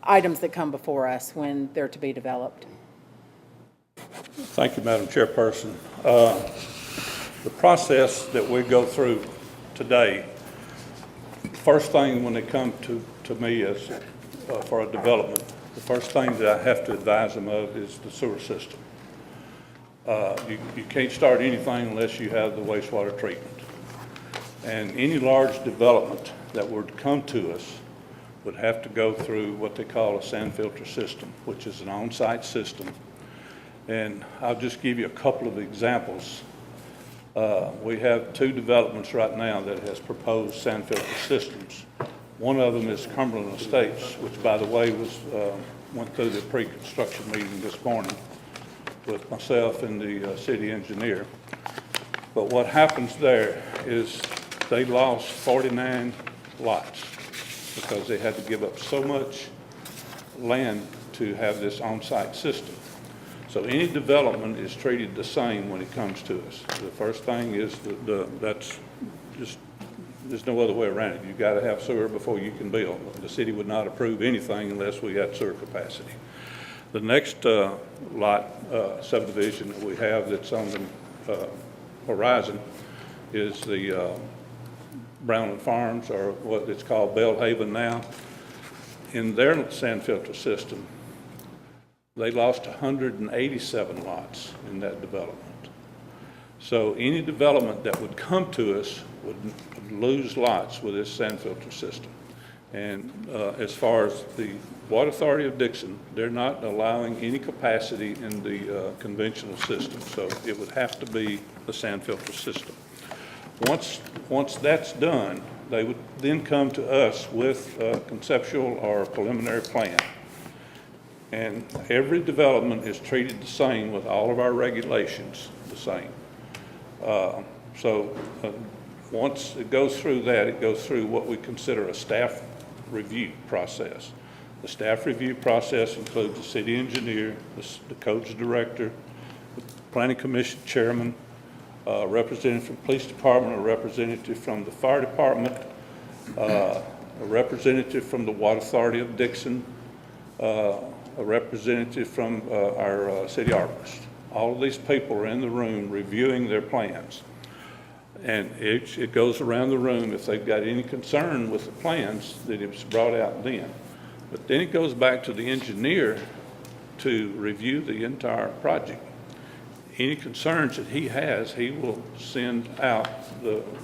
items that come before us when they're to be developed. Thank you, Madam Chairperson. The process that we go through today, first thing when they come to me is for a development, the first thing that I have to advise them of is the sewer system. You can't start anything unless you have the wastewater treatment. And any large development that were to come to us would have to go through what they call a sand filter system, which is an on-site system. And I'll just give you a couple of examples. We have 2 developments right now that has proposed sand filter systems. One of them is Cumberland Estates, which, by the way, went through the pre-construction meeting this morning with myself and the city engineer. But what happens there is they lost 49 lots because they had to give up so much land to have this on-site system. So any development is treated the same when it comes to us. The first thing is that's just, there's no other way around it. You've got to have sewer before you can build. The city would not approve anything unless we got sewer capacity. The next lot subdivision that we have that's on the horizon is the Brownland Farms, or what it's called Bellhaven now. In their sand filter system, they lost 187 lots in that development. So any development that would come to us would lose lots with this sand filter system. And as far as the Water Authority of Dixon, they're not allowing any capacity in the conventional system. So it would have to be the sand filter system. Once that's done, they would then come to us with a conceptual or preliminary plan. And every development is treated the same with all of our regulations the same. Once it goes through that, it goes through what we consider a staff review process. The staff review process includes the city engineer, the codes director, the planning commission chairman, a representative from the police department, a representative from the fire department, a representative from the Water Authority of Dixon, a representative from our city arborist. All of these people are in the room reviewing their plans. And it goes around the room. If they've got any concern with the plans, then it's brought out then. But then it goes back to the engineer to review the entire project. Any concerns that he has, he will send out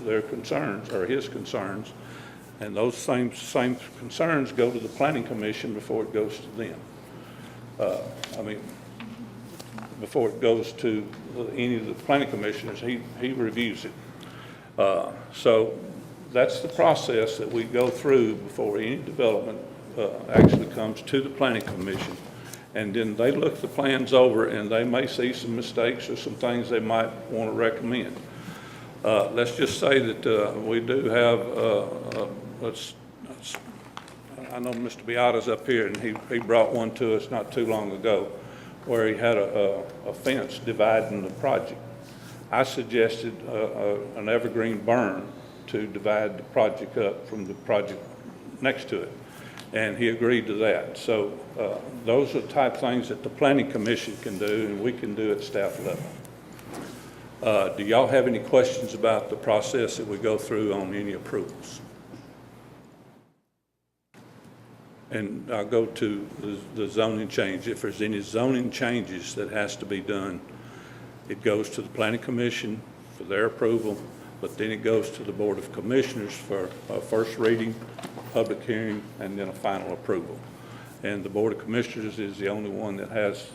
their concerns, or his concerns, and those same concerns go to the planning commission before it goes to them. Before it goes to any of the planning commissioners, he reviews it. So that's the process that we go through before any development actually comes to the planning commission. And then they look the plans over, and they may see some mistakes or some things they might want to recommend. Let's just say that we do have, I know Mr. Beata's up here, and he brought one to us not too long ago where he had a fence dividing the project. I suggested an evergreen burn to divide the project up from the project next to it, and he agreed to that. So those are the type of things that the planning commission can do, and we can do at staff level. Do y'all have any questions about the process that we go through on any approvals? And I'll go to the zoning change. If there's any zoning changes that has to be done, it goes to the planning commission for their approval, but then it goes to the Board of Commissioners for a first reading, public hearing, and then a final approval. And the Board of Commissioners is the only one that has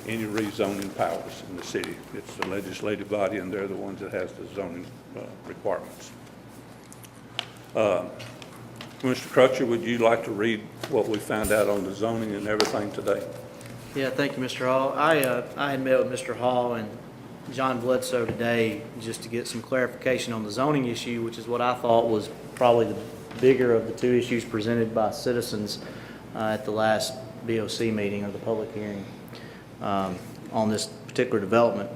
any rezoning powers in the city. It's the legislative body, and they're the ones that has the zoning requirements. Mr. Crutcher, would you like to read what we found out on the zoning and everything today? Yeah, thank you, Mr. Hall. I had met with Mr. Hall and John Bledsoe today just to get some clarification on the zoning issue, which is what I thought was probably the bigger of the 2 issues presented by citizens at the last BOC meeting, or the public hearing on this particular development.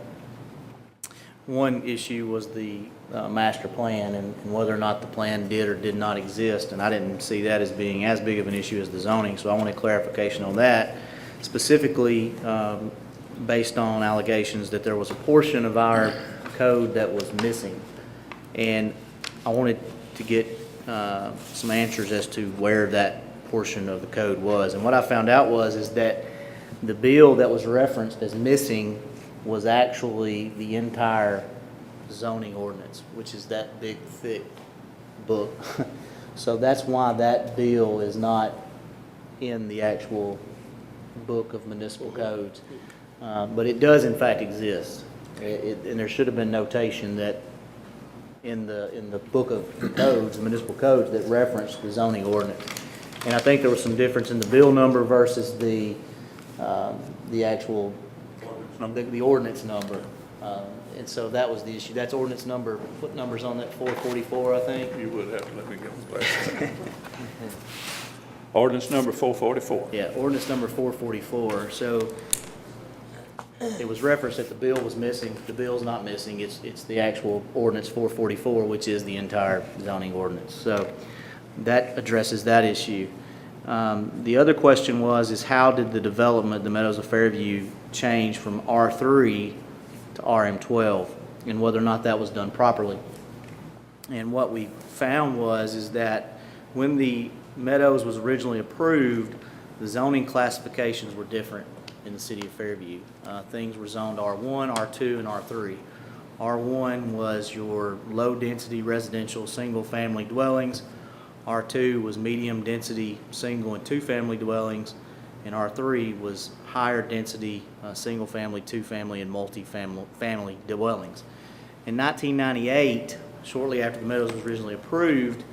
One issue was the master plan and whether or not the plan did or did not exist. And I didn't see that as being as big of an issue as the zoning, so I wanted clarification on that. Specifically, based on allegations that there was a portion of our code that was missing. And I wanted to get some answers as to where that portion of the code was. And what I found out is that the bill that was referenced as missing was actually the entire zoning ordinance, which is that big, thick book. So that's why that bill is not in the actual book of municipal codes. But it does in fact exist. And there should have been notation that in the book of codes, the municipal codes, that referenced the zoning ordinance. And I think there was some difference in the bill number versus the actual, the ordinance number. And so that was the issue. That's ordinance number, what number's on that, 444, I think? You would have to let me get my glasses. Ordinance number 444. Yeah, ordinance number 444. So it was referenced that the bill was missing. The bill's not missing. It's the actual ordinance 444, which is the entire zoning ordinance. So that addresses that issue. The other question is how did the development, the Meadows of Fairview, change from R3 to RM12, and whether or not that was done properly. And what we found is that when the Meadows was originally approved, the zoning classifications were different in the city of Fairview. Things were zoned R1, R2, and R3. R1 was your low-density residential single-family dwellings. R2 was medium-density single and two-family dwellings, and R3 was higher-density single-family, two-family, and multi-family dwellings. In 1998, shortly after the Meadows was originally approved,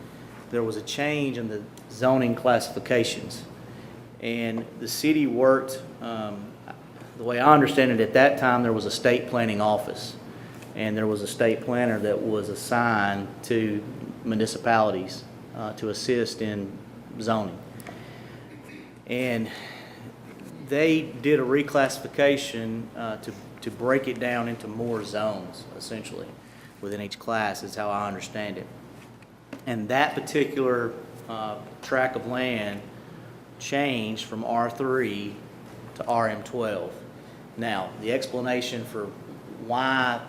there was a change in the zoning classifications. And the city worked, the way I understand it, at that time there was a state planning office, and there was a state planner that was assigned to municipalities to assist in zoning. And they did a reclassification to break it down into more zones, essentially, within each class, is how I understand it. And that particular tract of land changed from R3 to RM12. Now, the explanation for why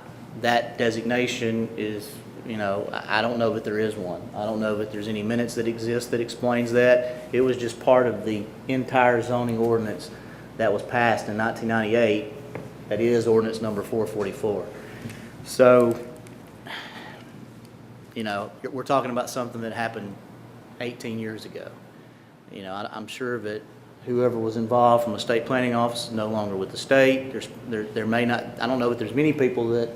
that designation is, I don't know that there is one. I don't know that there's any minutes that exist that explains that. It was just part of the entire zoning ordinance that was passed in 1998. That is ordinance number 444. So, we're talking about something that happened 18 years ago. I'm sure that whoever was involved from a state planning office is no longer with the state. There may not, I don't know if there's many people that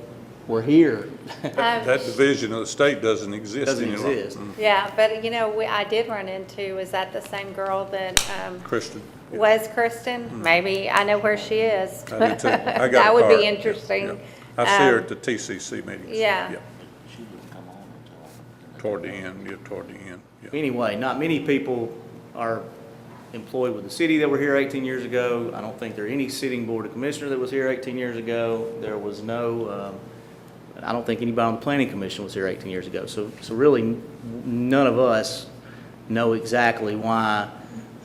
were here. That division of the state doesn't exist Doesn't any longer. exist. Yeah, but I did run into, is that the same girl that Kristen. yeah. was Kristen? Maybe, I know where she is. I do too. I got That a would card. be interesting. Yeah. I see her at the TCC meetings. Yeah. She didn't come on until Toward the end, yeah. Anyway, not many people are employed with the city that were here 18 years ago. I don't think there any sitting board of commissioner that was here 18 years ago. There was no, I don't think anybody on the planning commission was here 18 years ago. So really, none of us know exactly why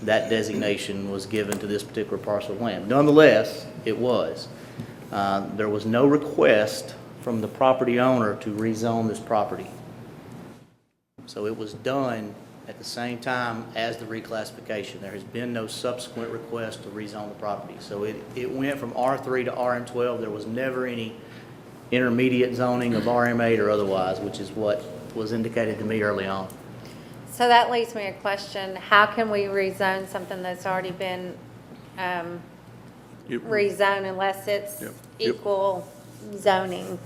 that designation was given to this particular parcel of land. Nonetheless, it was. There was no request from the property owner to rezone this property. So it was done at the same time as the reclassification. There has been no subsequent request to rezone the property. So it went from R3 to RM12. There was never any intermediate zoning of RM8 or otherwise, which is what was indicated to me early on. So that leaves me a question. How can we rezone something that's already been rezoned unless it's Yep. equal zoning?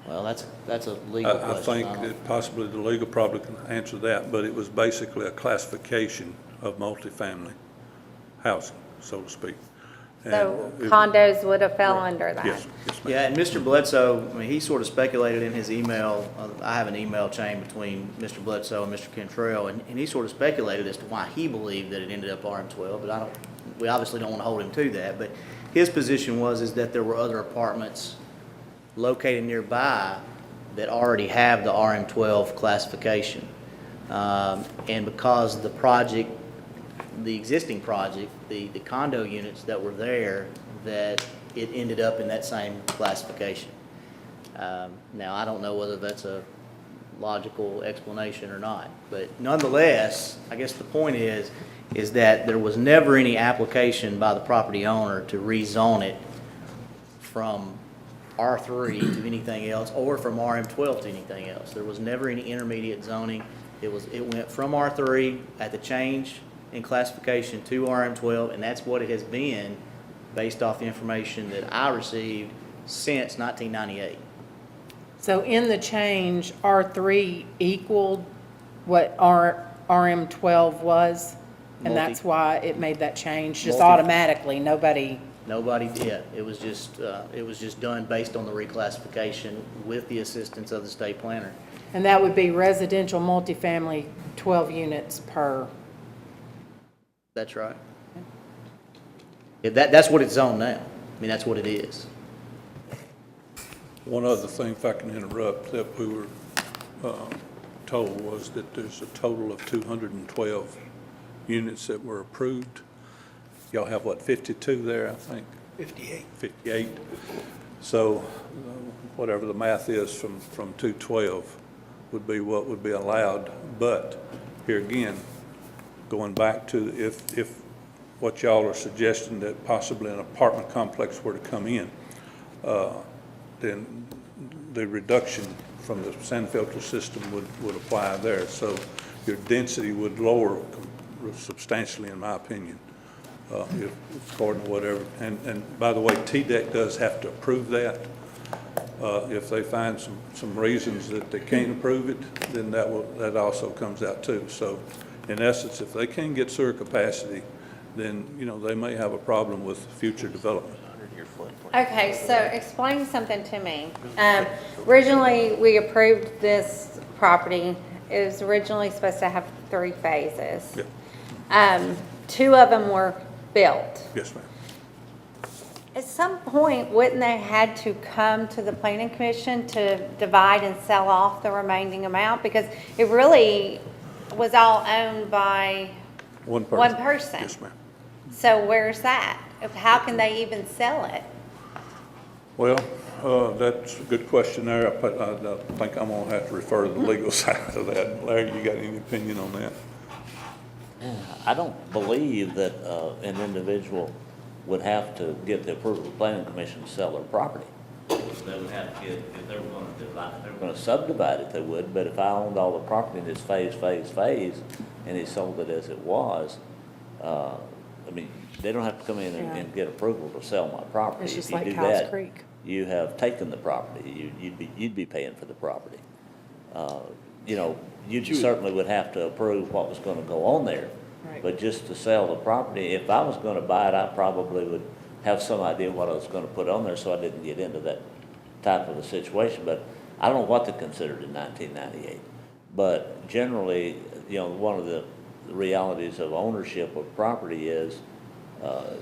Well, that's a legal I question. think don't- that possibly the legal probably can answer that, but it was basically a classification of multifamily housing, so to speak. And So it- condos would have fell under that? Yes, yes, ma'am. Yeah, and Mr. Bledsoe, he sort of speculated in his email, I have an email chain between Mr. Bledsoe and Mr. Cantrell, and he sort of speculated as to why he believed that it ended up RM12, but we obviously don't want to hold him to that, but his position is that there were other apartments located nearby that already have the RM12 classification. And because the project, the existing project, the condo units that were there, that it ended up in that same classification. Now, I don't know whether that's a logical explanation or not, but nonetheless, I guess the point is that there was never any application by the property owner to rezone it from R3 to anything else, or from RM12 to anything else. There was never any intermediate zoning. It went from R3 at the change in classification to RM12, and that's what it has been based off the information that I received since 1998. So in the change, R3 equaled what RM12 was? And that's why it made that change, just automatically, nobody, Nobody did. It was just done based on the reclassification with the assistance of the state planner. and that would be residential multifamily, 12 units per. That's right. Yeah, that's what it's zoned now. I mean, that's what it is. One other thing, if I can interrupt, that we were told was that there's a total of 212 units that were approved. Y'all have, what, 52 there, I think? 58. 58. So whatever the math is from 212 would be what would be allowed. But here again, going back to if what y'all are suggesting that possibly an apartment complex were to come in, then the reduction from the sand filter system would apply there. So your density would lower substantially, in my opinion, if according to whatever. And by the way, TDEC does have to approve that. If they find some reasons that they can't approve it, then that also comes out too. So in essence, if they can't get sewer capacity, then, you know, they may have a problem with future development. Okay, so explain something to me. Originally, we approved this property. It was originally supposed to have 3 phases. Yeah. 2 of them were built. Yes, ma'am. At some point, wouldn't they had to come to the planning commission to divide and sell off the remaining amount? Because it really was all owned by One person. one person. Yes, ma'am. So where's that? How can they even sell it? Well, that's a good question there. I think I'm gonna have to refer to the legal side of that. Larry, you got any opinion on that? I don't believe that an individual would have to get the approval of the planning commission to sell their property. They would have to get, if they were going to divide, if they were going to subdivide it, they would, but if I owned all the property in this phase, and he sold it as it was, I mean, they don't have to come in and get approval to sell my property. It's just If you like do Cows that, Creek. you have taken the property. You'd be paying for the property. You know, you certainly would have to approve what was going to go on there. Right. But just to sell the property, if I was going to buy it, I probably would have some idea what I was going to put on there, so I didn't get into that type of a situation. But I don't know what they considered in 1998. But generally, you know, one of the realities of ownership of property is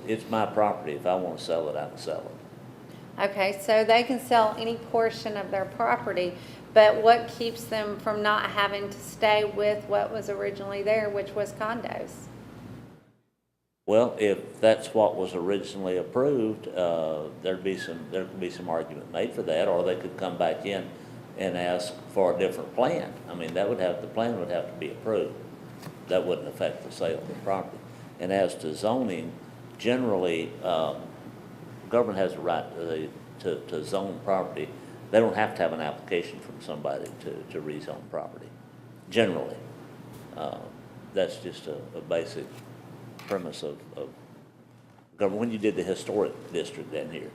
it's my property. If I want to sell it, I can sell it. Okay, so they can sell any portion of their property, but what keeps them from not having to stay with what was originally there, which was condos? Well, if that's what was originally approved, there could be some argument made for that, or they could come back in and ask for a different plan. I mean, the plan would have to be approved. That wouldn't affect the sale of the property. And as to zoning, generally, government has a right to zone property. They don't have to have an application from somebody to rezone property, generally. That's just a basic premise of government. When you did the historic district down here,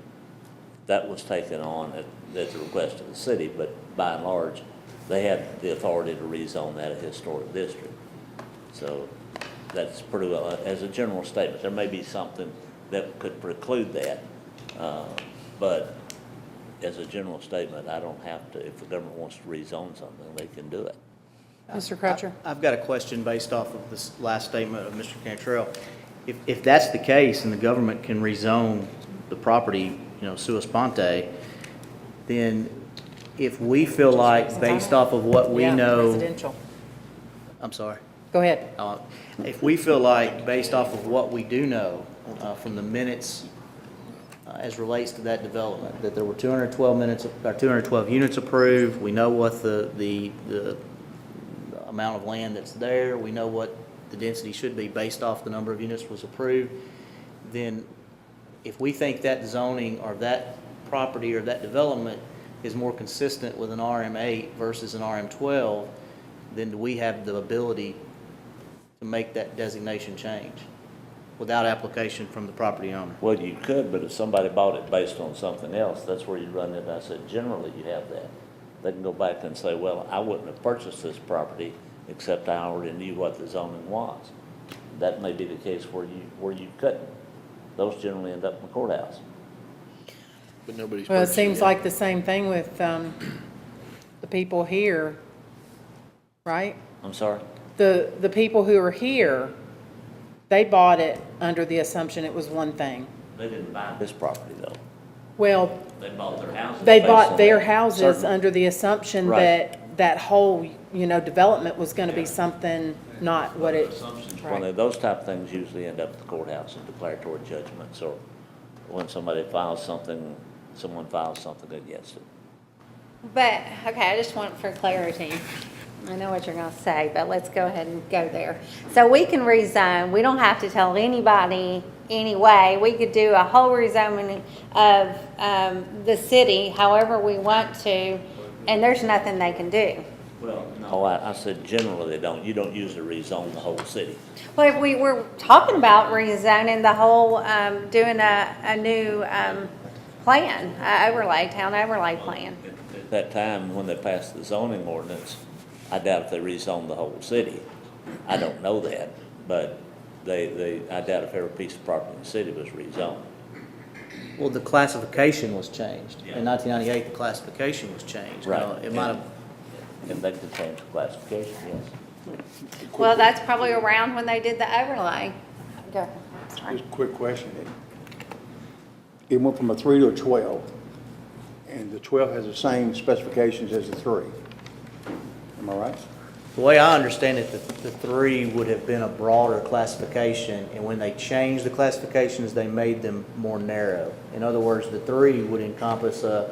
that was taken on at the request of the city, but by and large, they had the authority to rezone that a historic district. So that's pretty well, as a general statement. There may be something that could preclude that, but as a general statement, I don't have to, if the government wants to rezone something, they can do it. Mr. Crutcher? I've got a question based off of this last statement of Mr. Cantrell. If that's the case and the government can rezone the property, you know, sua sponte, then if we feel like, based off of what we Yeah, know, Residential. I'm sorry. Go ahead. If we feel like, based off of what we do know from the minutes as relates to that development, that there were 212 units approved, we know what the amount of land that's there, we know what the density should be based off the number of units was approved, then if we think that zoning or that property or that development is more consistent with an RM8 versus an RM12, then do we have the ability to make that designation change without application from the property owner? Well, you could, but if somebody bought it based on something else, that's where you run it. I said, generally you have that. They can go back and say, well, I wouldn't have purchased this property except I already knew what the zoning was. That may be the case where you couldn't. Those generally end up in the courthouse. But nobody's Well, it purchasing seems it. like the same thing with the people here, right? I'm sorry? The people who are here, they bought it under the assumption it was one thing. They didn't buy this property though. Well, They bought their houses. they based bought on their that. houses Certain- under the assumption Right. that that whole, development was gonna be something, not what it. When those type of things usually end up at the courthouse in declaratory judgments, or when somebody files something, someone files something against it. But, okay, I just want for clarity. I know what you're gonna say, but let's go ahead and go there. So we can rezone, we don't have to tell anybody anyway. We could do a whole rezoning of, the city however we want to, and there's nothing they can do. Well, no, I said generally they don't. You don't usually rezone the whole city. Well, if we were talking about rezoning the whole, doing a new, plan, town overlay plan. At that time, when they passed the zoning ordinance, I doubt if they rezoned the whole city. I don't know that, but I doubt if every piece of property in the city was rezoned. Well, the classification was changed. Yeah. In 1998, the classification was changed. Right. Now, it might have, And they could change the classification, yes. Well, that's probably around when they did the overlay. Go ahead, sorry. Just a quick question. It went from a 3 to a 12, and the 12 has the same specifications as the 3. Am I right? the way I understand it, the 3 would have been a broader classification, and when they changed the classifications, they made them more narrow. In other words, the 3 would encompass an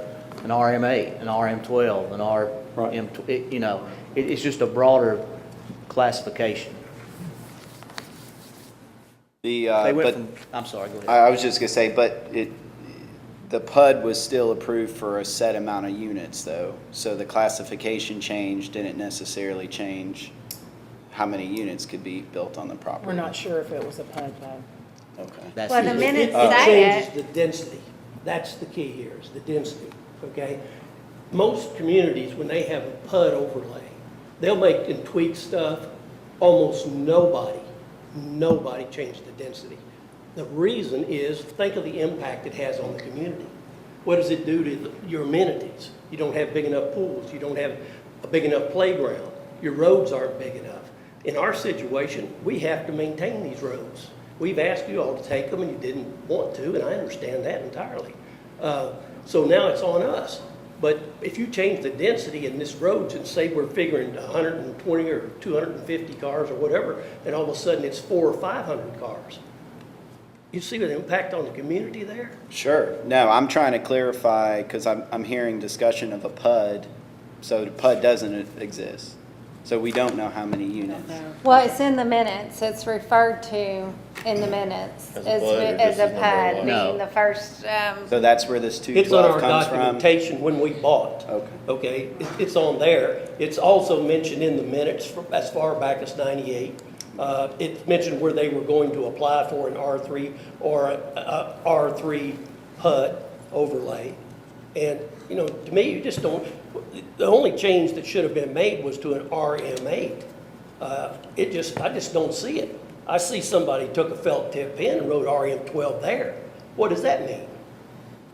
RM8, an RM12, an RM, it's just a broader classification. They went But from, I'm sorry, go ahead. I was just gonna say, but the PUD was still approved for a set amount of units though. So the classification change didn't necessarily change how many units could be built on the property. We're not sure if it was a PUD though. Okay. That's Well, the it. minutes It say changes it. the density. That's the key here, is the density, okay? Most communities, when they have a PUD overlay, they'll make and tweak stuff. Almost nobody changed the density. The reason is, think of the impact it has on the community. What does it do to your amenities? You don't have big enough pools, you don't have a big enough playground, your roads aren't big enough. In our situation, we have to maintain these roads. We've asked you all to take them and you didn't want to, and I understand that entirely. So now it's on us. But if you change the density in this road, and say we're figuring 120 or 250 cars or whatever, and all of a sudden it's 400 or 500 cars, you see the impact on the community there? Sure. No, I'm trying to clarify, because I'm hearing discussion of a PUD, so the PUD doesn't exist. So we don't know how many units. Well, it's in the minutes, it's referred to in the minutes As a PUD or as just a as number of PUD, lots? being No. the first, So that's where this It's on 212 our comes from? documentation when we bought. Okay. Okay, it's on there. It's also mentioned in the minutes as far back as 98. It's mentioned where they were going to apply for an R3 or a R3 HUD overlay. And, to me, you just don't, the only change that should have been made was to an RM8. I just don't see it. I see somebody took a felt tip pen and wrote RM12 there. What does that mean?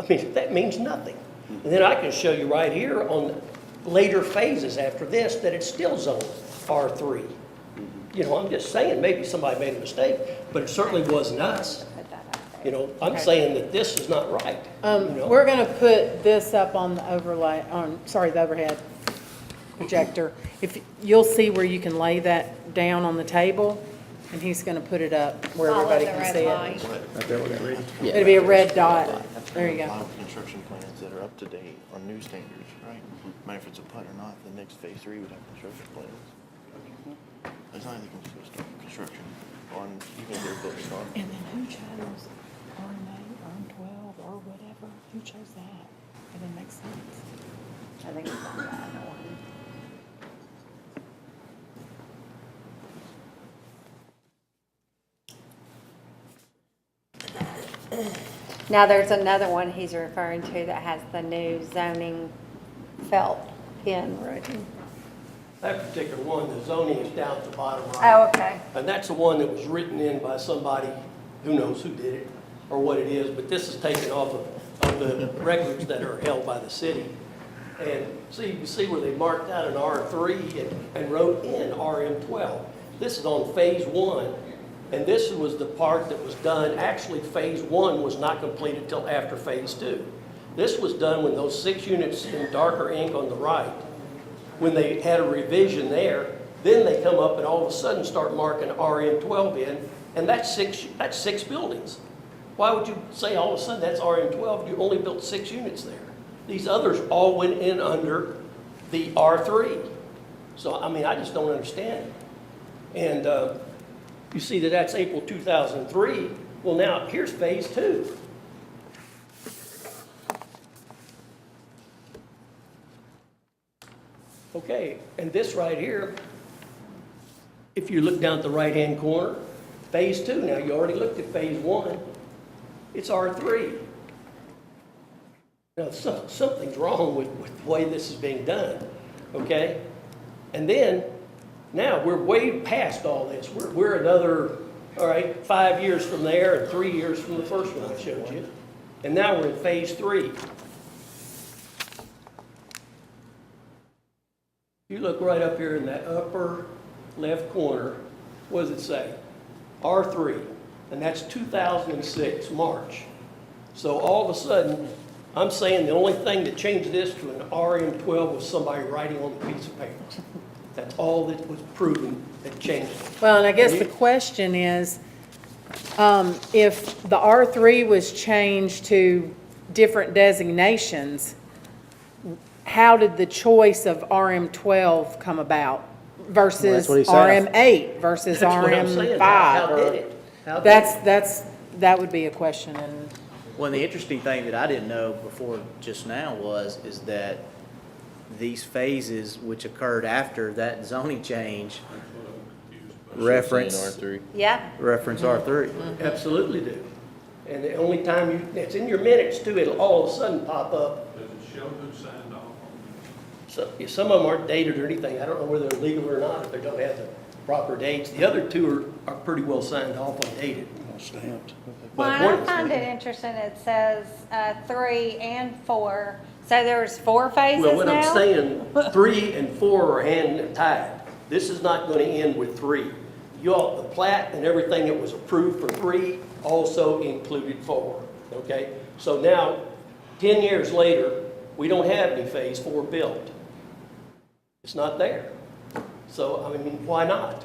I mean, that means nothing. And then I can show you right here on later phases after this that it's still zoned R3. I'm just saying, maybe somebody made a mistake, but it certainly wasn't us. put that up You know, I'm Okay. saying that this is not right. you know? We're gonna put this up on the overlay, the overhead projector. If, you'll see where you can lay that down on the table, and he's gonna put it up where Follow everybody the can red see line. it. It'll be a red dot. There you go. Final construction plans that are up to date on new standards, right? Matter if it's a PUD or not, the next phase 3 would have construction plans. That's not anything to start construction on, even if they're building on. And then who chose RM8, RM12, or whatever? Who chose that? It didn't make sense. I think it's on that one. Now, there's another one he's referring to that has the new zoning felt pin written. That particular one, the zoning is down at the bottom right. Oh, okay. And that's the one that was written in by somebody, who knows who did it or what it is, but this is taken off of the records that are held by the city. And see, you see where they marked out an R3 and wrote in RM12. This is on phase 1, and this was the part that was done, actually, phase 1 was not completed till after phase 2. This was done when those 6 units in darker ink on the right, when they had a revision there, then they come up and all of a sudden start marking RM12 in, and that's six buildings. Why would you say all of a sudden that's RM12? You only built 6 units there. These others all went in under the R3. So, I mean, I just don't understand it. And you see that that's April 2003. Well, now, here's phase 2. Okay, and this right here, if you look down at the right-hand corner, phase 2, now you already looked at phase 1, it's R3. Now, something's wrong with the way this is being done, okay? And then, now, we're way past all this. We're another, all right, 5 years from there and 3 years from the first one I showed you. And now we're in phase 3. You look right up here in that upper left corner, what does it say? R3, and that's 2006, March. So all of a sudden, I'm saying the only thing that changed this to an RM12 was somebody writing on a piece of paper. That's all that was proven that changed it. Well, and I guess the question is, if the R3 was changed to different designations, how did the choice of RM12 come about versus Well, that's what he said. RM8 versus That's what I'm saying. RM5? How or- did it? How did it? That would be a question, and Well, the interesting thing that I didn't know before just now is that these phases which occurred after that zoning change reference R3. Yeah, R3. Absolutely do. And the only time it's in your minutes too, it'll all of a sudden pop up. Does it show who signed off on So, some of them aren't dated or anything. I don't know whether they're legal or not, if they don't have the proper dates. The other two are pretty well signed off on dated. Stamped. well, But and one I is find it legal. interesting, it says 3 and 4, so there's 4 phases now? Well, what I'm saying, 3 and 4 are hand tied. This is not going to end with 3. You all, the plat and everything that was approved for 3 also included 4, okay? So now, 10 years later, we don't have any phase 4 built. It's not there. So, I mean, why not?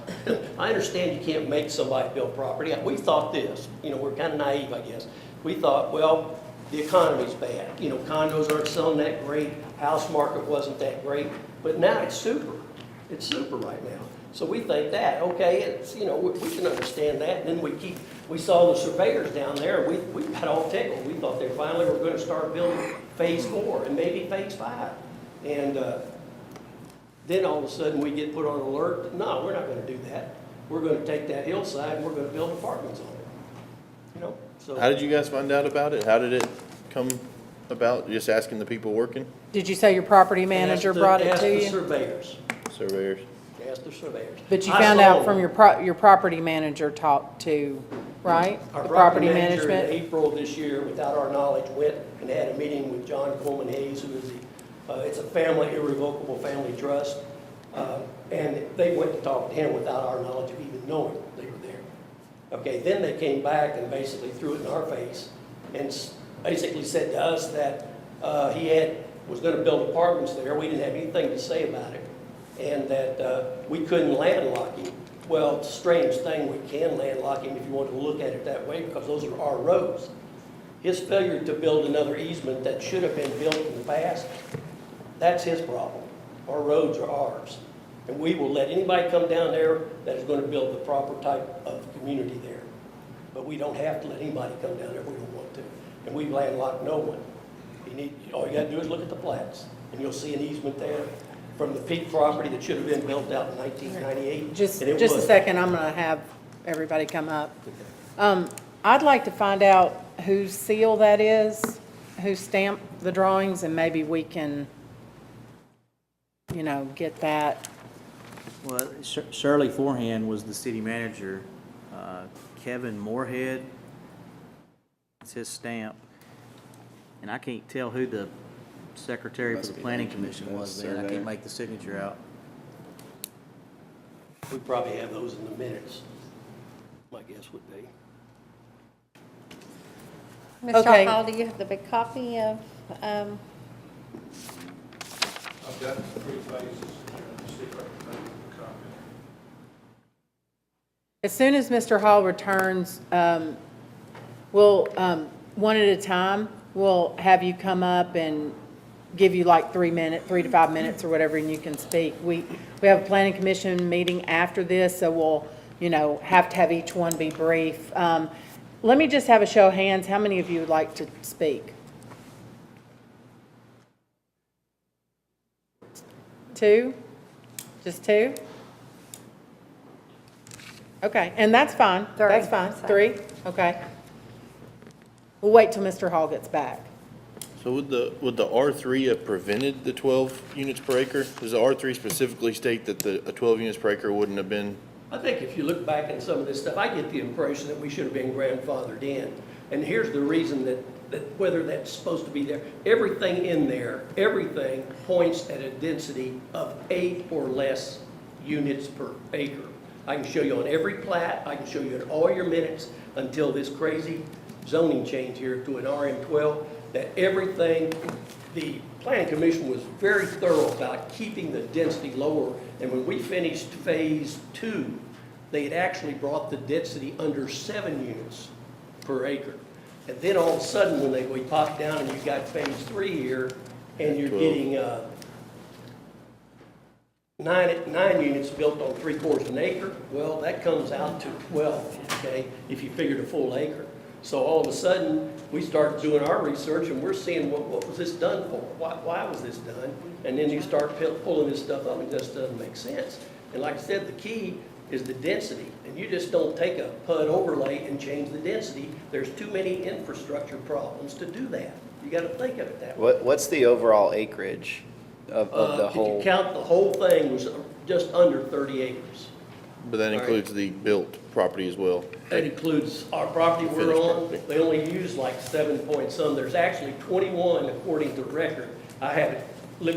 I understand you can't make somebody build property. We thought this, you know, we're kind of naive, I guess. We thought, well, the economy's bad. You know, condos aren't selling that great, house market wasn't that great, but now it's super. It's super right now. So we think that, okay, it's, you know, we can understand that. And then we saw the surveyors down there, and we got all tickled. We thought they finally were going to start building phase 4 and maybe phase 5. And then all of a sudden we get put on alert. No, we're not going to do that. We're going to take that hillside and we're going to build apartments on it. You know, so. How did you guys find out about it? How did it come about? Just asking the people working, did you say your property manager brought it to Ask the you? surveyors. surveyors? Ask the surveyors. But you I found saw out them. from your property manager talked to, right? Our The property manager in management? April this year, without our knowledge, went and had a meeting with John Coleman Hayes, who is it's a family, irrevocable family trust. And they went to talk to him without our knowledge of even knowing they were there. Okay, then they came back and basically threw it in our face and basically said to us that was gonna build apartments there, we didn't have anything to say about it, and that we couldn't landlock him. Well, it's a strange thing, we can landlock him if you want to look at it that way, because those are our roads. His failure to build another easement that should have been built in the past, that's his problem. Our roads are ours. And we will let anybody come down there that is going to build the proper type of community there. But we don't have to let anybody come down there if we don't want to. And we've landlocked no one. All you gotta do is look at the plats, and you'll see an easement there from the Peak property that should have been built out in 1998. Just and it a was. second, I'm gonna have everybody come up. I'd like to find out whose seal that is, who stamped the drawings, and maybe we can, get that. Well, Shirley Forehand was the city manager. Kevin Moorhead, it's his stamp. And I can't tell who the secretary for the planning commission was then. I can't make the signature out. We probably have those in the minutes, my guess would be. Okay. Mr. Hall, do you have the big copy of, I've got 3 pages. See if I can make a copy. As soon as Mr. Hall returns, we'll, one at a time, we'll have you come up and give you like 3 to 5 minutes or whatever, and you can speak. We have a planning commission meeting after this, so we'll, have to have each one be brief. Let me just have a show of hands. How many of you would like to speak? 2? Just 2? Okay, and that's fine. 3. That's fine. 3? Okay. We'll wait till Mr. Hall gets back. So would the R3 have prevented the 12 units per acre? Does the R3 specifically state that a 12 units per acre wouldn't have been? I think if you look back at some of this stuff, I get the impression that we should have been grandfathered in. And here's the reason that whether that's supposed to be there, everything in there, everything points at a density of 8 or less units per acre. I can show you on every plat, I can show you in all your minutes until this crazy zoning change here to an RM12, that everything, the planning commission was very thorough about keeping the density lower. And when we finished phase 2, they had actually brought the density under 7 units per acre. And then all of a sudden, when we popped down and you got phase 3 here, and you're getting 9 units built on 3/4 of an acre, well, that comes out to 12, okay, if you figured a full acre. So all of a sudden, we start doing our research and we're seeing what was this done for? Why was this done? And then you start pulling this stuff up and it just doesn't make sense. And like I said, the key is the density. And you just don't take a PUD overlay and change the density. There's too many infrastructure problems to do that. You got to think of it that way. What's the overall acreage of the whole? If you count the whole thing, was just under 30 acres. But that Right. includes the built property as well. That includes our property we're Finished on. property. They only use like 7 point some. There's actually 21 according to record. I have it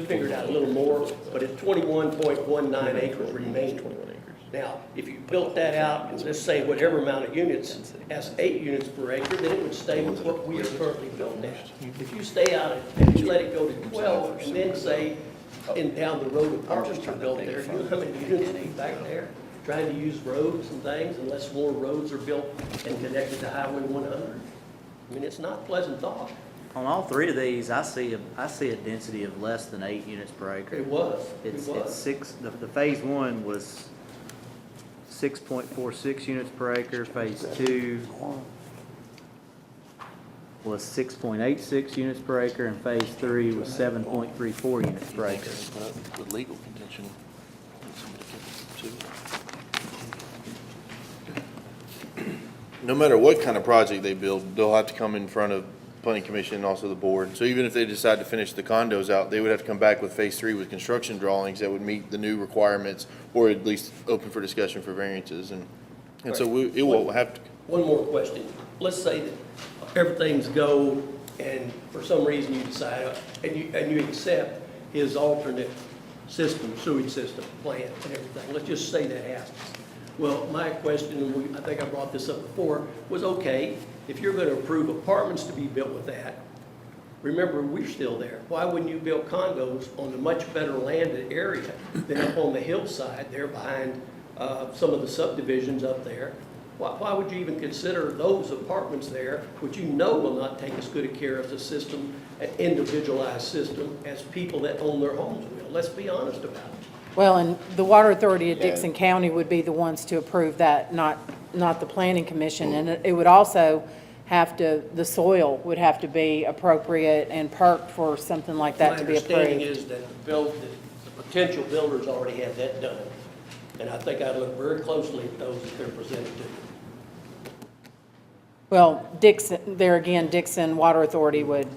figured out a little more, but it's 21.19 acres remaining. 21 acres. Now, if you built that out, and let's say whatever amount of units, as 8 units per acre, then it would stay with what we are currently built at. If you stay out, if you let it go to 12, and then say, and down the road apartments are built there, you know how many units will be back there? Trying to use roads and things, unless more roads are built and connected to Highway 100. I mean, it's not a pleasant thought. On all 3 of these, I see a density of less than 8 units per acre. It was, it It's was. 6, the phase 1 was 6.46 units per acre, phase 2 was 6.86 units per acre, and phase 3 was 7.34 units per acre. The legal contention. No matter what kind of project they build, they'll have to come in front of planning commission and also the board. So even if they decide to finish the condos out, they would have to come back with phase 3 with construction drawings that would meet the new requirements, or at least open for discussion for variances. And so it will have to. One more question. Let's say that everything's go, and for some reason you decide, and you accept his alternate system, sewage system plan and everything. Let's just say that happens. Well, my question, and I think I brought this up before, was okay, if you're gonna approve apartments to be built with that, remember, we're still there. Why wouldn't you build condos on a much better landed area than up on the hillside there behind some of the subdivisions up there? Why would you even consider those apartments there, which you know will not take as good a care of the system, an individualized system, as people that own their homes will? Let's be honest about it. Well, and the Water Authority of Yeah. Dixon County would be the ones to approve that, not the Planning Commission. And it would also have to, the soil would have to be appropriate and perked for something like that to be My understanding approved. is that the potential builders already have that done. And I think I'd look very closely at those that they're presented to. Well, Dixon, there again, Dixon Water Authority would,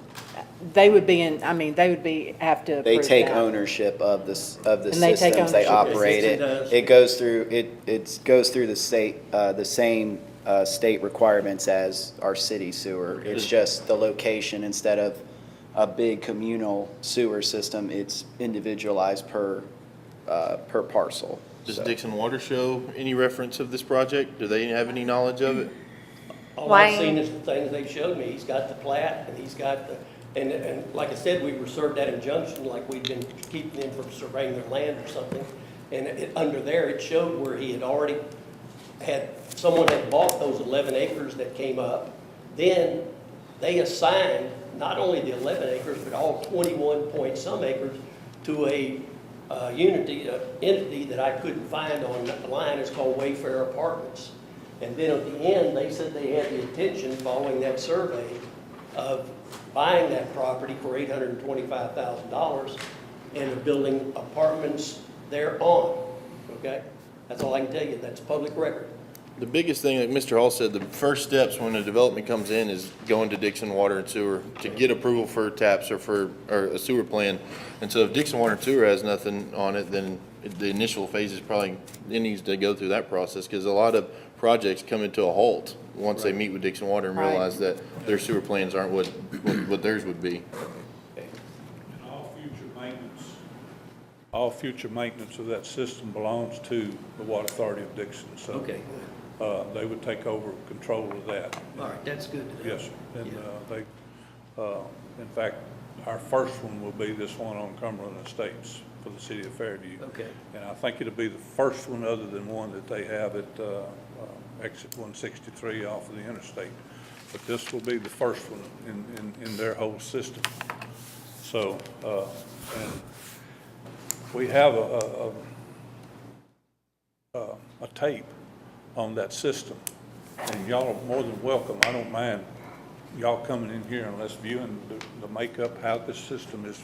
they would be in, I mean, they would be, have to approve They take that. ownership of this, of the And they take systems, they ownership. operate Yes, it. it does. It goes through, it goes through the state, the same state requirements as our city sewer. It's just the location, instead of a big communal sewer system, it's individualized per parcel. Does So- Dixon Water show any reference of this project? Do they have any knowledge of it? All I've Wayne. seen is the things they showed me. He's got the plat, and he's got the, and like I said, we were served that injunction, like we'd been keeping them from surveying their land or something. And under there, it showed where he had already someone had bought those 11 acres that came up. Then they assigned not only the 11 acres, but all 21 point some acres to a entity that I couldn't find online. It's called Wayfair Apartments. And then at the end, they said they had the intention, following that survey, of buying that property for $825,000 and of building apartments thereon, okay? That's all I can tell you, that's public record. The biggest thing, like Mr. Hall said, the first steps when a development comes in is going to Dixon Water and Sewer to get approval for taps or a sewer plan. And so if Dixon Water and Sewer has nothing on it, then the initial phase is probably, it needs to go through that process, because a lot of projects come into a halt once they meet with Dixon Water and Right. realize that their sewer plans aren't what theirs would be. And all future maintenance of that system belongs to the Water Authority of Dixon. So Okay, they would take over control of that. all right, that's good to know. Yes, sir. And Yeah. in fact, our first one will be this one on Cumberland Estates for the city of Fairview. Okay. And I think it'll be the first one other than one that they have at exit 163 off of the interstate. But this will be the first one in their whole system. So, and we have a tape on that system, and y'all are more than welcome. I don't mind y'all coming in here and let's viewing the makeup, how this system is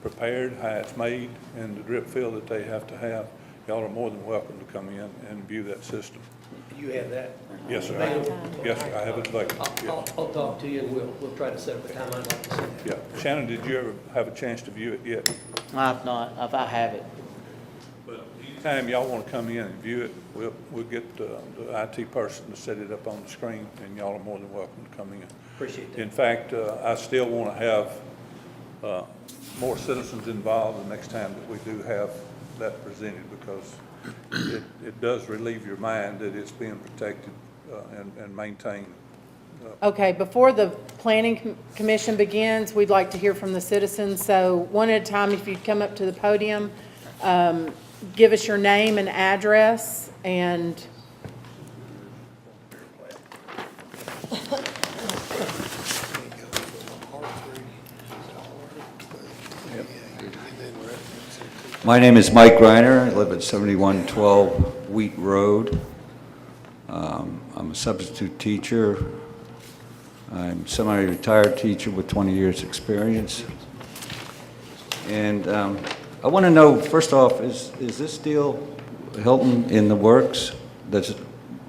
prepared, how it's made, and the drip fill that they have to have. Y'all are more than welcome to come in and view that system. You have that? Yes, sir. Available? Yes, sir, I have it available. I'll talk to you, and we'll try to set up a time I'd like to see that. Yeah. Shannon, did you ever have a chance to view it yet? I've not, I have it. But anytime y'all want to come in and view it, we'll get the IT person to set it up on the screen, and y'all are more than welcome to come in. Appreciate that. In fact, I still want to have more citizens involved the next time that we do have that presented, because it does relieve your mind that it's being protected and maintained. Okay, before the planning commission begins, we'd like to hear from the citizens. So one at a time, if you'd come up to the podium, give us your name and address, and My name is Mike Reiner. I live at 7112 Wheat Road. I'm a substitute teacher. I'm semi-retired teacher with 20 years' experience. And I want to know, first off, is this deal Hilton in the works? That's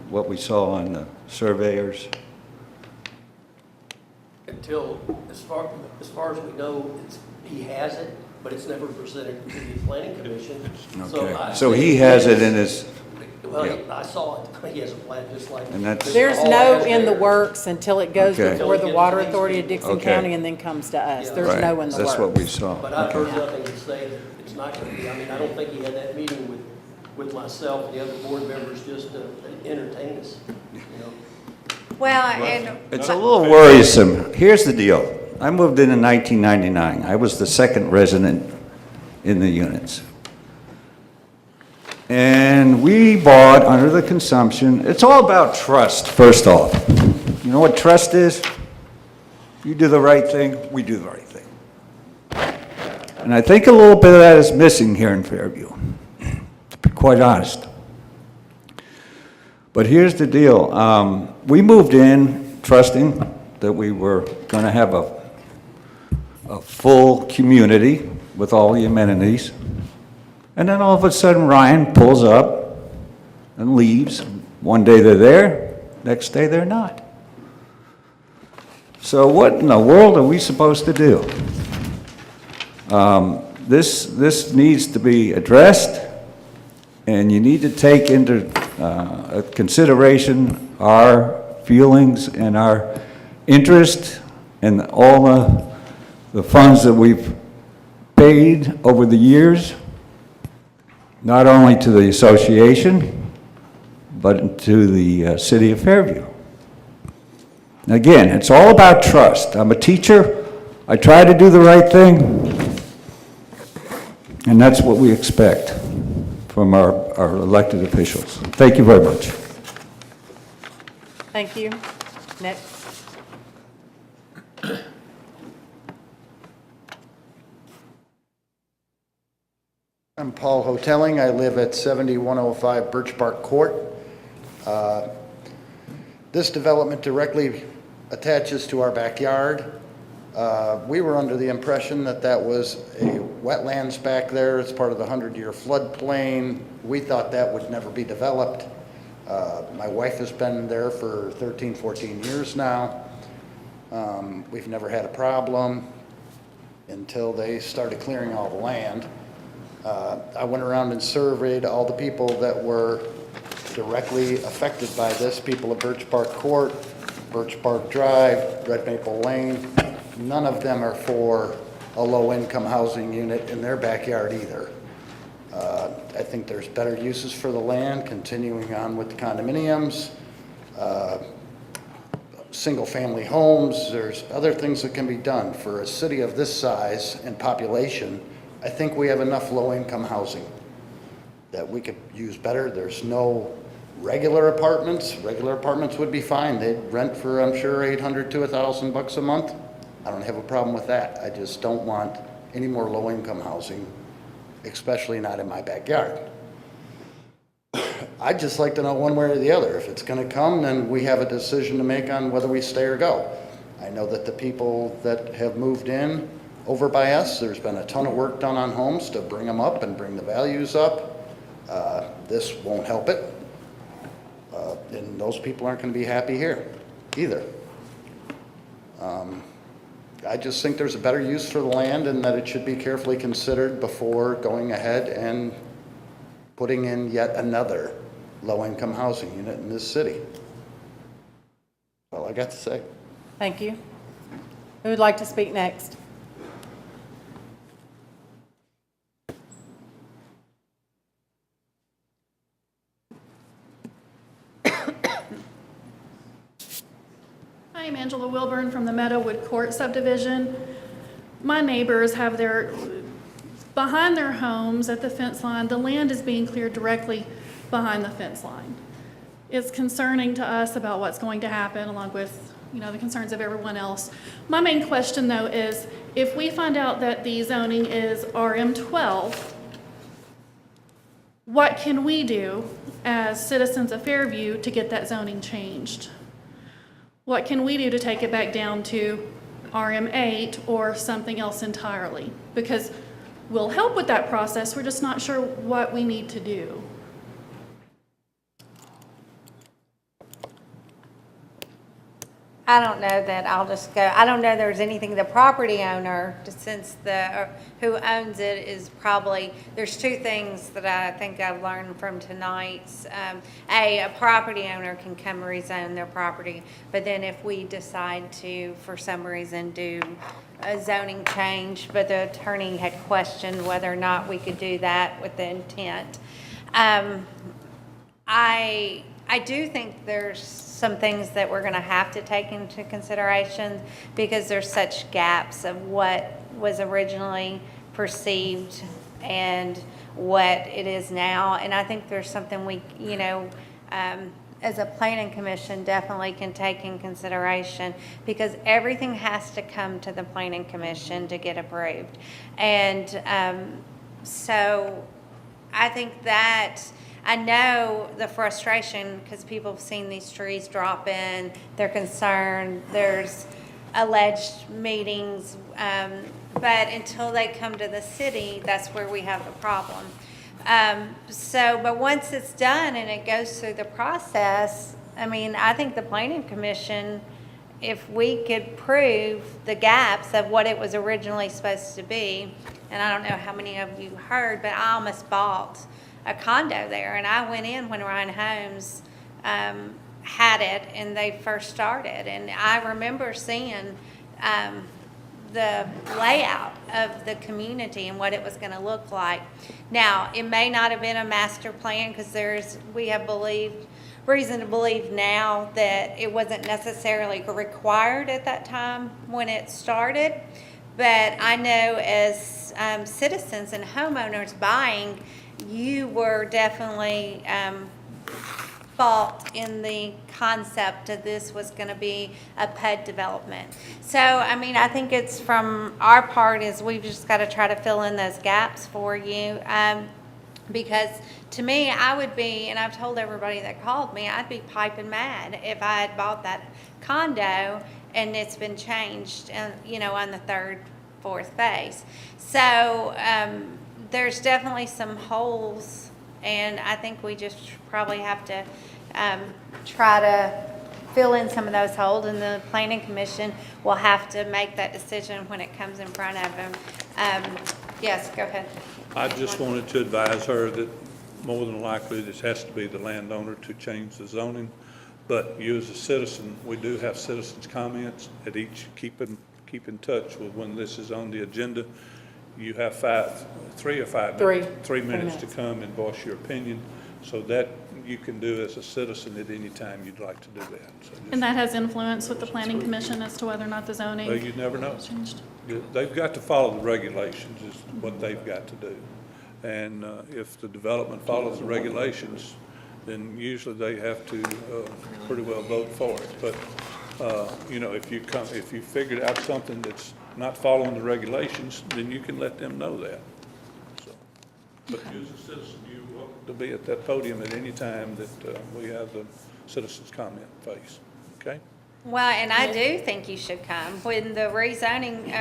what we saw on the surveyors? Until, as far as we know, he has it, but it's never presented to the planning commission. Okay. So he has it in his, Well, yeah. I saw it, he has a plan just like. And that's- Mr. there's Hall no has in the theirs. works until it goes Okay. before the Until it Water gets to Authority of these Dixon Okay. County and then comes to us. There's right, no in the works. that's what we saw. But I've heard nothing to say that it's not going to be, I mean, I don't think he had that meeting with with myself and the other board members just to entertain us, you know? Well, and. It's a little worrisome. Here's the deal. I moved in 1999. I was the second resident in the units. And we bought under the consumption, it's all about trust, first off. You know what trust is? You do the right thing, we do the right thing. And I think a little bit of that is missing here in Fairview, to be quite honest. But here's the deal. We moved in trusting that we were going to have a full community with all the amenities. And then all of a sudden Ryan pulls up and leaves. One day they're there, next day they're not. So what in the world are we supposed to do? This needs to be addressed, and you need to take into consideration our feelings and our interest in all the funds that we've paid over the years, not only to the association, but to the city of Fairview. Again, it's all about trust. I'm a teacher. I try to do the right thing, and that's what we expect from our elected officials. Thank you very much. Thank you. Next. I'm Paul Hotelling. I live at 7105 Birch Park Court. This development directly attaches to our backyard. We were under the impression that that was a wetlands back there. It's part of the 100-year floodplain. We thought that would never be developed. My wife has been there for 13, 14 years now. We've never had a problem until they started clearing all the land. I went around and surveyed all the people that were directly affected by this, people of Birch Park Court, Birch Park Drive, Red Maple Lane. None of them are for a low-income housing unit in their backyard either. I think there's better uses for the land, continuing on with the condominiums, single-family homes. There's other things that can be done. For a city of this size and population, I think we have enough low-income housing that we could use better. There's no regular apartments. Regular apartments would be fine. They'd rent for, I'm sure, $800 to $1,000 a month. I don't have a problem with that. I just don't want any more low-income housing, especially not in my backyard. I'd just like to know one way or the other. If it's going to come, then we have a decision to make on whether we stay or go. I know that the people that have moved in over by us, there's been a ton of work done on homes to bring them up and bring the values up. This won't help it. And those people aren't going to be happy here either. I just think there's a better use for the land and that it should be carefully considered before going ahead and putting in yet another low-income housing unit in this city. That's all I got to say. Thank you. Who would like to speak next? Hi, I'm Angela Wilburn from the Meadowwood Court subdivision. My neighbors have behind their homes at the fence line, the land is being cleared directly behind the fence line. It's concerning to us about what's going to happen, along with, the concerns of everyone else. My main question, though, is if we find out that the zoning is RM12, what can we do as citizens of Fairview to get that zoning changed? What can we do to take it back down to RM8 or something else entirely? Because we'll help with that process, we're just not sure what we need to do. I don't know that, I'll just go, I don't know there's anything, the property owner, since who owns it is probably, there's two things that I think I've learned from tonight's. A property owner can come rezone their property, but then if we decide to, for some reason, do a zoning change, but the attorney had questioned whether or not we could do that with the intent. I do think there's some things that we're gonna have to take into consideration because there's such gaps of what was originally perceived and what it is now. And I think there's something we, as a planning commission definitely can take in consideration because everything has to come to the planning commission to get approved. And so I think that, I know the frustration because people have seen these trees drop in, they're concerned, there's alleged meetings, but until they come to the city, that's where we have the problem. But once it's done and it goes through the process, I mean, I think the planning commission, if we could prove the gaps of what it was originally supposed to be, and I don't know how many of you heard, but I almost bought a condo there, and I went in when Ryan Homes had it and they first started, and I remember seeing the layout of the community and what it was going to look like. Now, it may not have been a master plan because we have reason to believe now that it wasn't necessarily required at that time when it started. But I know as citizens and homeowners buying, you were definitely fault in the concept of this was going to be a PUD development. So, I mean, I think it's from our part is we've just got to try to fill in those gaps for you. Because to me, I would be, and I've told everybody that called me, I'd be piping mad if I had bought that condo and it's been changed, and on the third, fourth phase. So there's definitely some holes, and I think we just probably have to try to fill in some of those holes, and the planning commission will have to make that decision when it comes in front of them. Yes, go ahead. I just wanted to advise her that more than likely this has to be the landowner to change the zoning. But you as a citizen, we do have citizens' comments at each, keep in touch with when this is on the agenda. You have 3 or 5 minutes, 3 minutes to come and voice your opinion. So that you can do as a citizen at any time you'd like to do that. So And that has influence with the planning commission as to whether or not the zoning well, you never know. is changed? They've got to follow the regulations is what they've got to do. And if the development follows the regulations, then usually they have to pretty well vote for it. But, if you figured out something that's not following the regulations, then you can let them know that. So, but you as a citizen, you're welcome to be at that podium at any time that we have the citizens' comment phase, okay? Well, and I do think you should come when the rezoning,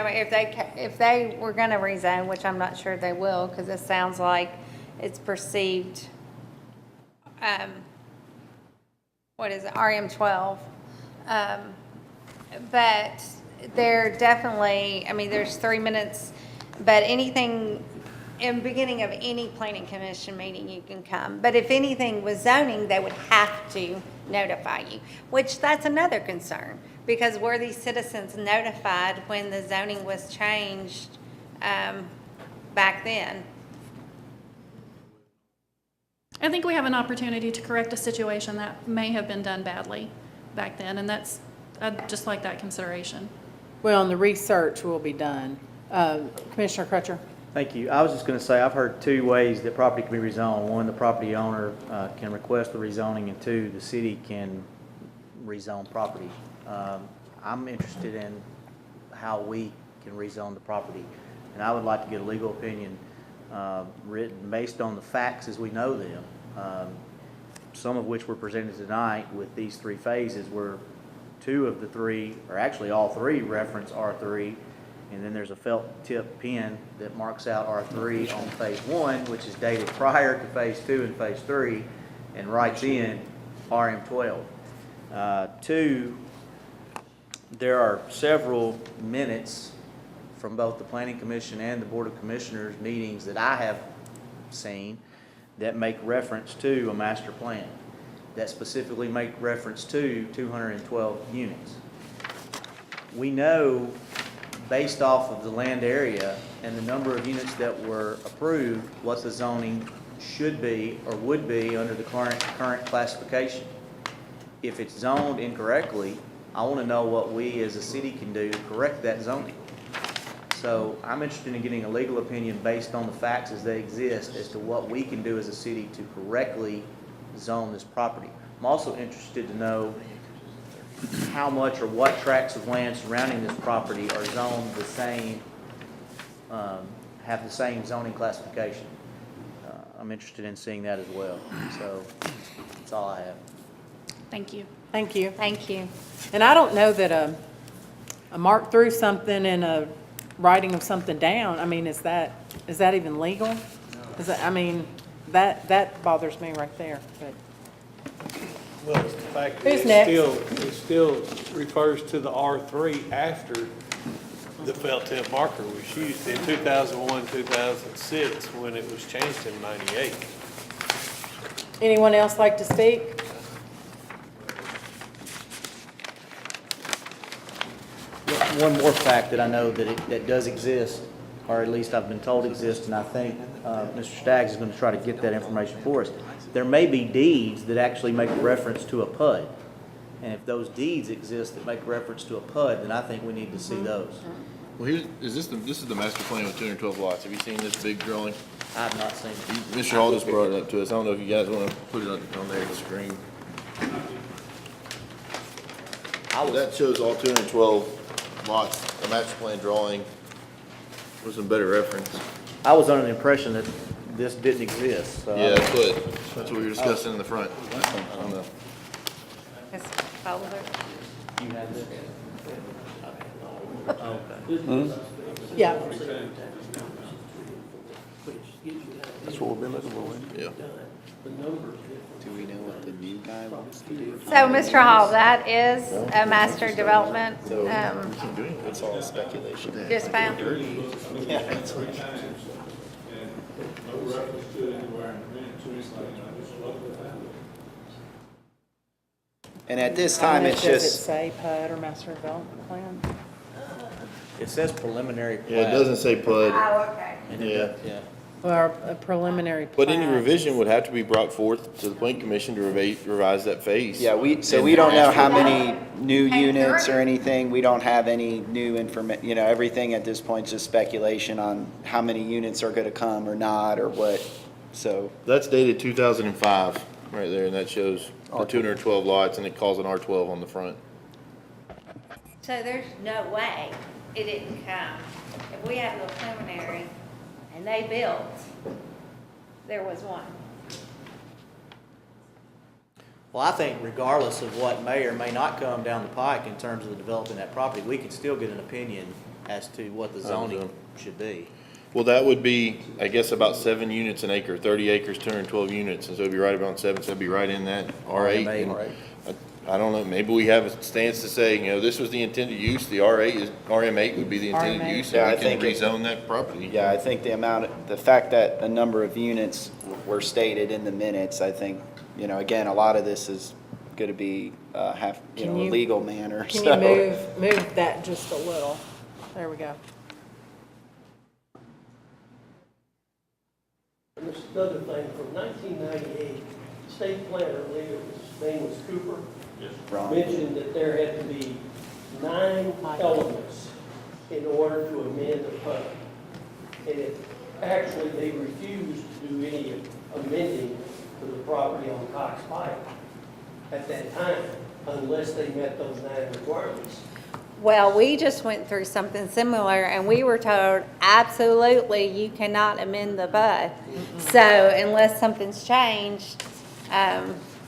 if they were going to rezone, which I'm not sure they will, because it sounds like it's perceived, what is it, RM12. But they're definitely, there's 3 minutes, but anything in the beginning of any planning commission meeting, you can come. But if anything was zoning, they would have to notify you, which that's another concern, because were these citizens notified when the zoning was changed back then? I think we have an opportunity to correct a situation that may have been done badly back then, and that's, I'd just like that consideration. Well, and the research will be done. Commissioner Crutcher? Thank you. I was just going to say, I've heard 2 ways that property can be rezoned. 1, the property owner can request the rezoning, and 2, the city can rezone property. I'm interested in how we can rezone the property, and I would like to get a legal opinion written based on the facts as we know them, some of which were presented tonight with these 3 phases, where 2 of the 3, or actually all 3, reference R3. And then there's a felt tip pin that marks out R3 on phase 1, which is dated prior to phase 2 and phase 3, and writes in RM12. 2, there are several minutes from both the Planning Commission and the Board of Commissioners meetings that I have seen that make reference to a master plan, that specifically make reference to 212 units. We know, based off of the land area and the number of units that were approved, what the zoning should be or would be under the current classification. If it's zoned incorrectly, I want to know what we as a city can do to correct that zoning. So I'm interested in getting a legal opinion based on the facts as they exist as to what we can do as a city to correctly zone this property. I'm also interested to know how much or what tracts of land surrounding this property are zoned the same, have the same zoning classification. I'm interested in seeing that as well. So that's all I have. Thank you. Thank you. Thank you. And I don't know that a mark through something and a writing of something down, I mean, is that even legal? Is that, I mean, that bothers me right there, but. Well, it's the fact that Who's next? it still refers to the R3 after the felt tip marker was used in 2001, 2006, when it was changed in 98. Anyone else like to speak? One more fact that I know that does exist, or at least I've been told exists, and I think Mr. Staggs is going to try to get that information for us. There may be deeds that actually make reference to a PUD. And if those deeds exist that make reference to a PUD, then I think we need to see those. Well, this is the master plan with 212 lots. Have you seen this big drawing? I have not seen it. Mr. Hall just brought it up to us. I don't know if you guys want to put it on there, the screen. That shows all 212 lots, a master plan drawing with some better reference. I was under the impression that this didn't exist. So Yeah, that's what we were discussing in the front. I don't know. Ms. Fowler? You have this? Yeah. That's what we've been looking for. Yeah. Do we know what the new guy wants to do? So, Mr. Hall, that is a master development, It's all speculation. just found. And at this time, it's Does it just, say PUD or master development plan? It says preliminary plat. Yeah, it doesn't say PUD. Oh, okay. Yeah. Or a preliminary But plat? any revision would have to be brought forth to the planning commission to revise that phase. yeah, we don't know how many new units or anything. We don't have any new information, everything at this point is just speculation on how many units are gonna come or not, or what, so. That's dated 2005, right there, and that shows the 212 lots, and it calls an R12 on the front. So there's no way it didn't come. If we have a preliminary and they built, there was one. Well, I think regardless of what may or may not come down the pike in terms of developing that property, we can still get an opinion as to what the zoning should be. Well, that would be, I guess, about 7 units an acre, 30 acres, 212 units, and so it'd be right about 7, so it'd be right in that R8. R8. And I don't know, maybe we have a stance to say, this was the intended use, the RM8 would be the intended RM8. use, Yeah, I and we can think rezone that property. Yeah, I think the fact that a number of units were stated in the minutes, I think, again, a lot of this is gonna be, a Can you- legal manner, Can so. you move that just a little? There we go. And this is another thing, from 1998, state planner, I believe his name was Cooper, mentioned that there had to be 9 elements in order to amend a PUD. And actually, they refused to do any amending to the property on Cox Pike at that time, unless they met those 9 requirements. Well, we just went through something similar, and we were told, absolutely, you cannot amend the PUD. So unless something's changed,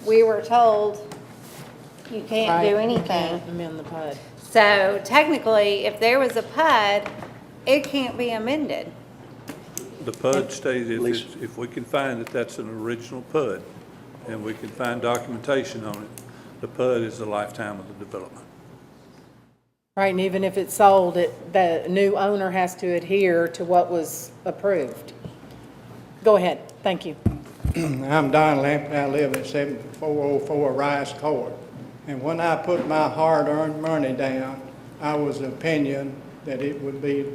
we were told you can't do Right, you anything. can't amend the PUD. So technically, if there was a PUD, it can't be amended. The PUD stays, if we can find that that's an original PUD, and we can find documentation on it, the PUD is the lifetime of the development. Right, and even if it's sold, the new owner has to adhere to what was approved. Go ahead, thank you. I'm Don Lampton. I live at 7404 Rice Court. And when I put my hard-earned money down, I was of the opinion that it would be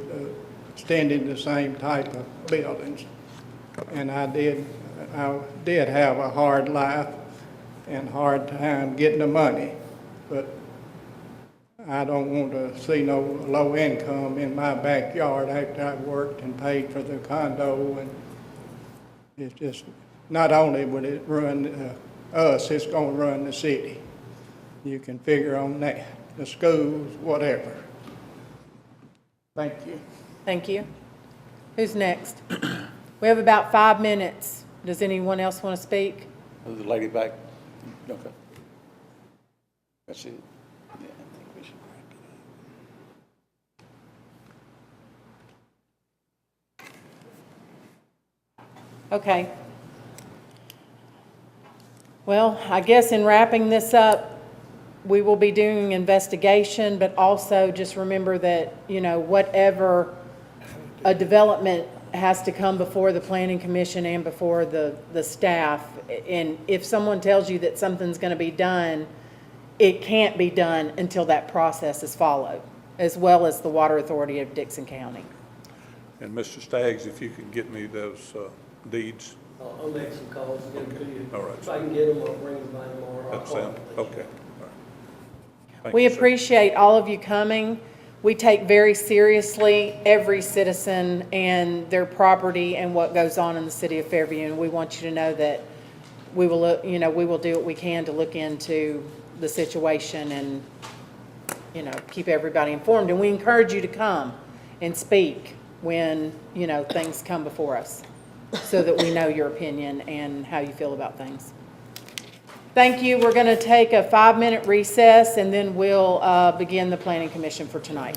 extending the same type of buildings. And I did I did have a hard life and hard time getting the money, but I don't want to see no low income in my backyard after I've worked and paid for the condo, and it's just, not only would it ruin us, it's gonna ruin the city. You can figure on that, the schools, whatever. Thank you. Thank you. Who's next? We have about 5 minutes. Does anyone else want to speak? The lady back, okay. That's it. Yeah, I think we should wrap it up. Okay. Well, I guess in wrapping this up, we will be doing investigation, but also just remember that, you know, whatever a development has to come before the planning commission and before the staff. And if someone tells you that something's going to be done, it can't be done until that process is followed, as well as the Water Authority of Dixon County. And Mr. Staggs, if you could get me those deeds, I'll make some calls and get them to you. All right. If I can get them, I'll bring them by tomorrow. I'll that call sound, them. okay. All right. Thank We you, sir. appreciate all of you coming. We take very seriously every citizen and their property and what goes on in the city of Fairview. And we want you to know that we will, we will do what we can to look into the situation and, keep everybody informed. And we encourage you to come and speak when, things come before us, so that we know your opinion and how you feel about things. Thank you. We're going to take a 5-minute recess, and then we'll begin the planning commission for tonight.